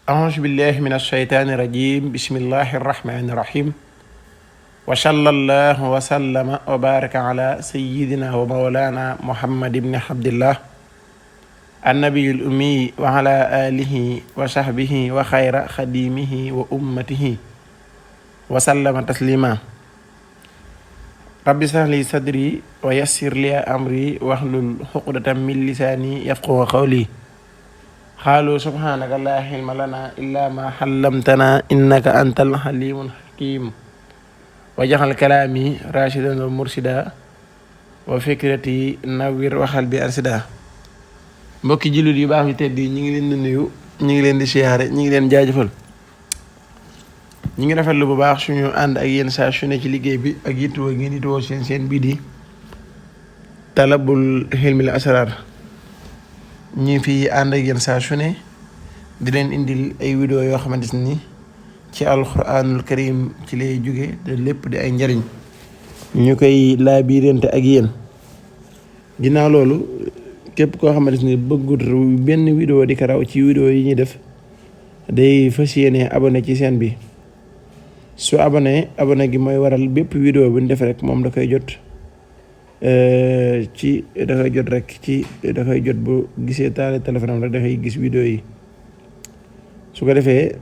أعوذ بالله من الشيطان الرجيم بسم الله الرحمن الرحيم وصلى الله وسلم وبارك على سيدنا ومولانا محمد بن عبد الله النبي الأمي وعلى آله وصحبه وخير خديمه وأمته وسلم تسليما رب اشرح لي صدري ويسر لي أمري واحلل عقدة من لساني يفقهوا قولي قالوا سبحانك لا علم لنا إلا ما علمتنا إنك أنت الحليم الحكيم وجعل كلامي راشدا ومرشدا وفكرتي نوّر وقلبي أرشدا mbokki jullit yu baax yu tedd yi ñu ngi leen di nuyu ñu ngi leen di siyaare ñu ngi leen jaajëfal ñu ngi rafetlu bu baax suñu ànd ak yéen saa su ne ci liggéey bi ak yittewoo ngeen yittewoo seen bii di talabul hilmil asrar ñi fi ànd ak yéen saa su ne di leen indil ay vidéo yoo xamante ni ci alquranul karim ci lay jóge te lépp di ay njariñ ñu koy laabirante ak yéen ginnaaw loolu képp koo xamante ni bëggut benn vidéo di ko raw ci vidéo yi ñuy def day fas yéene abonné ci chaîne bi su abonné gi mooy waral bépp vidéo bu ñu def rek moom da koy jot dafay jot bu gisee taale téléphone am rek dafay gis vidéo yi su ko defee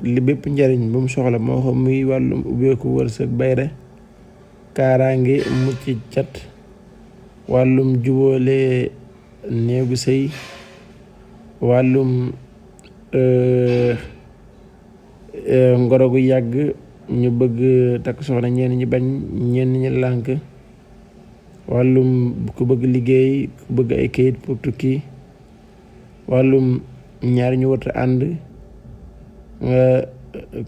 li bépp njariñ bu mu soxla moo xam muy wàllum ubbeeku wërsëg bayre kaaraange mucc cat wàllum jubóole néegu sëy wàllum ngoro gu yàgg ñu bëgg takk soxna ñenn ñi bañ ñenn ñi lànk wàllum ku bëgg liggéey ku bëgg ay kayit pour tukki wàllum ñaar ñu warta ànd nga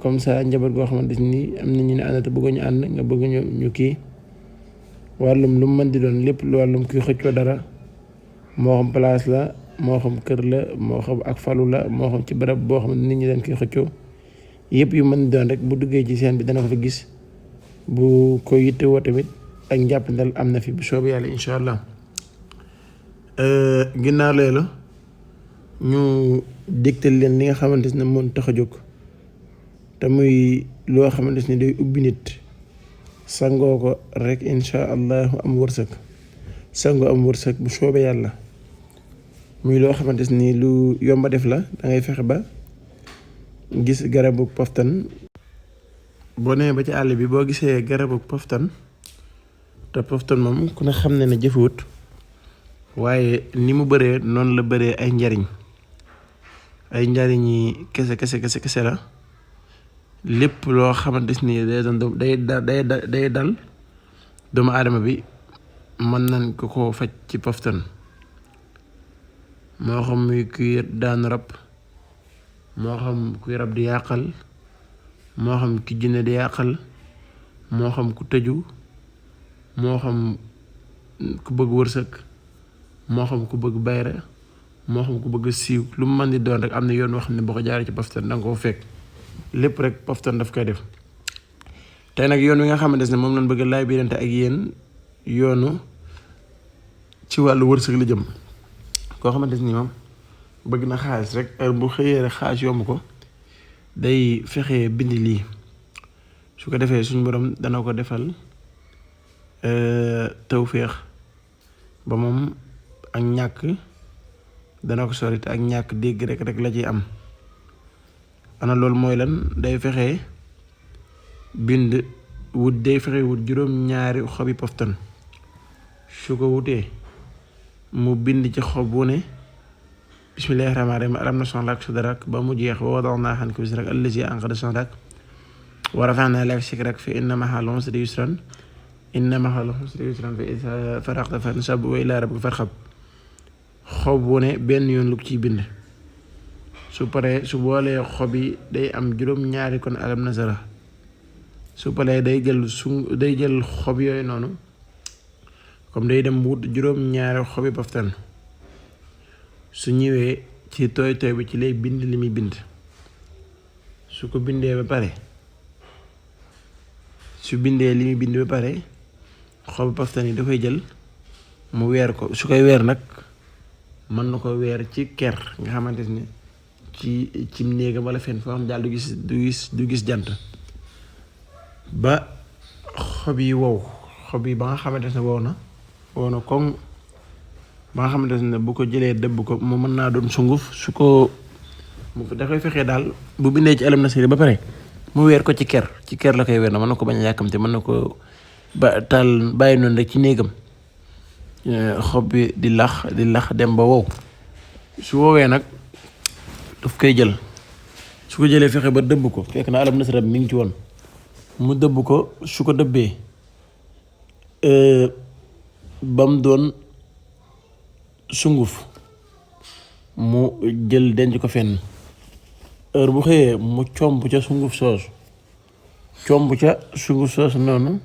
comme ça njaboot goo xamante ni am na ñu ne ànd te bëgg ñu ànd nga bëgg ñu kii wàllum lu mu mën di doon lépp lu wàllum kuy xëccoo dara moo xam place la moo xam kër la moo xam ak falu la moo xam ci barab boo xam ne nit ñi dañ koy xëccoo yëpp yu mën di doon rek bu duggee ci seen bi dana ko fa gis bu ko yittewoo tamit ak njàppandal am na fi bu soobee yàlla incha allah ginnaaw loolu ñu dégtal leen li nga xamante ne moom tax a jóg te muy loo xamante ne day ubbi nit sangoo ko rek incha allah am wërsëg sangoo am wërsëg bu soobee yàlla muy loo xamante ni lu yomba def la da ngay fexe ba gis garabu poftan boo nee ba ci àll bi boo gisee garabu poftan te poftan moom ku ne xam ne ne jëfewut waaye ni mu bëree noonu la bëree ay njariñ yi kese la lépp loo xamante ni day dal doomu aadama bi mën nañ ko faj ci poftan moo xam muy kuy daanu rab moo xam kuy rab di yàqal moo xam ki jinne di yàqal moo xam ku tëju moo xam ku bëgg wërsëg moo xam ku bëgg bayre moo xam ku bëgg siiw lu mu mën di doon rek am na yoon wax ne boo ko jaaree ci poftan danga ko fekk lépp rek poftan daf koy def tey nag yoon wi nga xamante ne moom lañ bëgg laay biirante ak yéen yoonu ci wàllu wërsëg la jëm koo xamante ni moom bëgg na xaalis rek heure bu xëyee rek xaalis yomb ko day fexe bind lii su ko defee suñu borom dana ko defal tawféex ba moom ak ñàkk dana ko sori te ak ñàkk dégg rek la ciy am ana loolu mooy lan day fexe wut juróom-ñaari xobi poftan su ko wutee mu bind ci xob wu ne bismillaahi rahmaani rahiim alam nashrah laka sadrak ba mu jeex wa wada'naa anka wizrak allazii anqada zahrak wa rafa'naa laka zikrak fa inna ma'al usri yusran fa izaa faragta fansab wa ilaa rabbika farghab xob wu ne benn yoon lu ko ciy bind su paree su boolee xob yi day am juróom-ñaari kon alam nashrah su paree day jël xob yooyu noonu comme day dem wut juróom-ñaari xobi poftan su ñëwee ci tooy bi ci lay bind li muy bind su ko bindee ba pare xobi poftan yi da koy jël mu weer ko su koy weer nag mën na ko weer ci ker nga xamante ni ci néegam wala fenn foo xam ne daal du gis jant ba xob yi wow ba nga xamante ne wow na koŋ ba nga xamante ne bu ko jëlee dëbb ko mu mën naa doon sunguf su ko da koy fexee daal bu bindee ci alam nasri ba pare mu weer ko ci ker la koy weer na mën na ko bañ a yàkkamte mën na ko taal bàyyi noonu rek ci néegam xob bi di lax dem ba wow su woowee nag daf koy jël su ko jëlee fexe ba dëbb ko fekk na alam nasri mi ngi ci woon mu dëbb ko su ko dëbbee ba mu doon sunguf mu jël denc ko fenn heure bu xëyee mu comb ca sunguf soosu noonu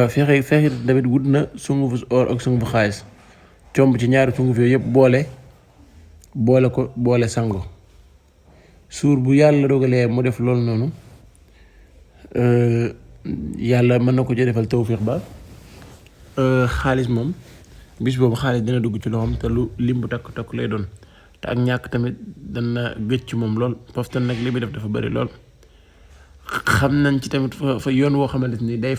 fexe tamit wut na sungufu or ak sungufu xaalis comb ci ñaari sunguf yooyu yëpp boole sango suur bu yàlla dogalee mu def loolu noonu yàlla mën na ko ci defal tawfiq ba xaalis moom bis boobu xaalis dina dugg ci loxoom te lu lim bu takk lay doon te ak ñàkk tamit dana gëj ci moom lool poftan nag li muy def dafa bari lool xam nañ ci tamit fa yoon woo xamante ni day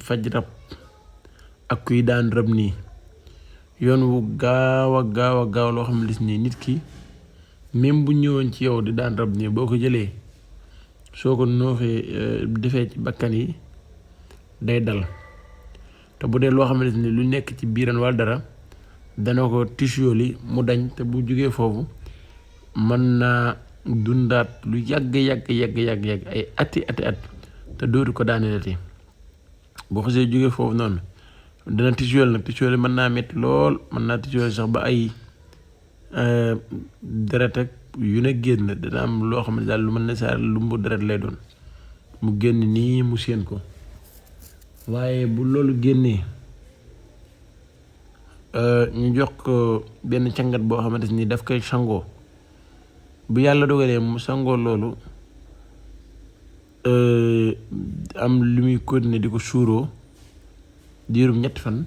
faj rab ak kuy daan rab nii yoon wu gaaw a loo xamante ni nit ki même bu ñëwoon ci yow di daan rab nii boo ko jëlee soo ko noofee defee ci bakkan yi day dal te bu dee loo xamante ni lu nekk ci biiran wala dara dana ko tissuoli mu dañ te bu jógee foofu mën naa dundaat lu yàgg ay ati at te dootu ko daaneelati boo xasee jógee foofu noonu dana tissuoli nag tissuoli mën naa metti lool mën naa tissuoli sax ba ay deret ak yu ne génn dana am loo xam ne daal lu mën ne saa lumbu deret lay doon mu génn nii mu séen ko waaye bu loolu génnee ñu jox ko benn cangat boo xamante ni daf koy sangoo bu yàlla dogalee mu sangoo loolu am lu muy continuer di ko suuroo diirum 7 fan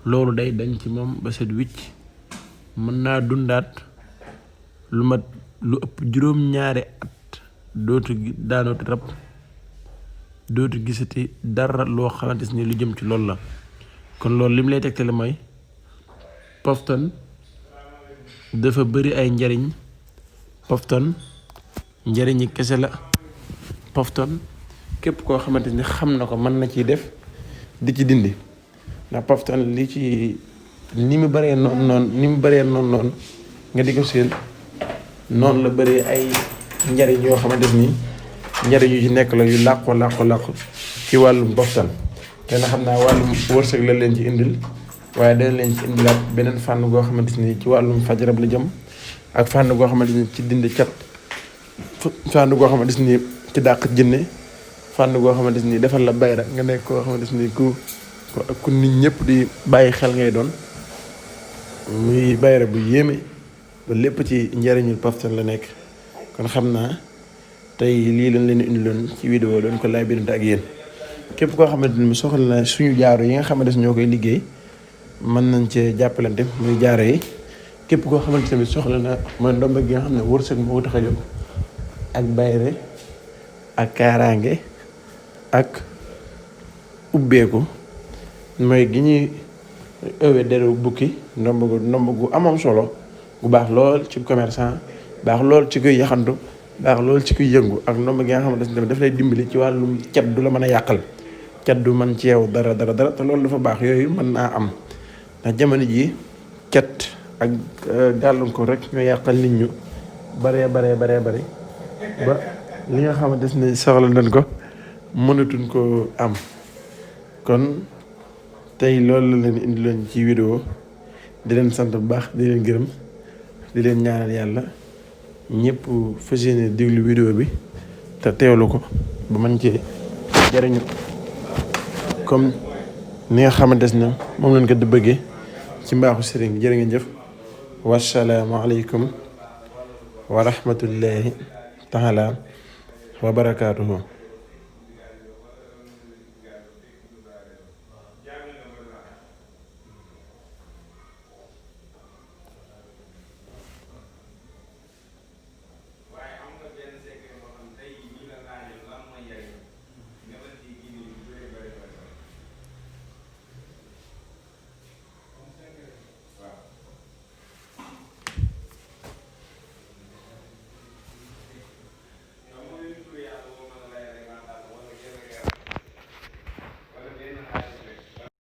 loolu day dañ ci moom ba set wicc mën naa dundaat lu ëpp juróom-ñaari at dootu daanooti rab dootu gisati dara loo xamante ni lu jëm ci loolu la kon loolu lim lay tegtale mooy poftan dafa bëri ay njariñ poftan njariñi kese la poftan képp koo xamante ni xam na ko mën na ciy def di ci dindi ndax poftan li ci ni mu bëree noonu nga di ko seen noonu la bëree ay njariñ yoo xamante ni njariñ yu ci nekk la yu làqu ci wàllum poftan te na xam naa wàllum wërsëg la leen ci indil waaye dana leen ci indilaat beneen fànn goo xamante ni ci wàllum faj rab la jëm ak fànn goo xamante ni ci dindi cat fànn goo xamante ni ci dàq jinne fànn goo xamante ni defal la bayra nga nekk koo xamante ni ku nit ñëpp di bàyyi xel ngay doon muy bayra bu yéeme ba lépp ci njariñul poftan la nekk kon xam naa tey lii lañ leen indiloon ci vidéo doon ko laay birante ak yéen képp koo xamante ni soxla na suñu jaaro yi nga xamante ni ñoo koy liggéey mën nañ cee jàppalante muy jaaro yi képp koo xamante ni soxla na mooy ndomba gi nga xam ne wërsëg moo tax a jóg ak bayre ak kaaraange ak ubbeeku mooy gi ñuy ëwee deru bukki ndomb gu amam solo gu baax lool ci commerçant baax lool ci kuy yaxantu baax lool ci kuy yëngu ak ndomb gi nga xamante ne daf lay dimbali ci wàllum cat du la mën a yàqal cat du mën ci yow dara te loolu dafa baax yooyu mën naa am ndax jamono ji cat ak gàllankoor rek ñoo yàqal nit ñu baree bari ba li nga xamante ne soxla nañ ko mënatuñ ko am kon tey loolu la leen indiloon ci vidéo di leen sant bu baax di leen gërëm di leen ñaanal yàlla ñëpp fas yéene déglu vidéo bi te teewlu ko ba man cee jariñu comme ni nga xamante ne moom lañ ko di bëggee ci mbaaxu sëriñ bi jërë ngeen jëf wassalaamu aleykum wa rahmatullahi taala wa barakaatuhu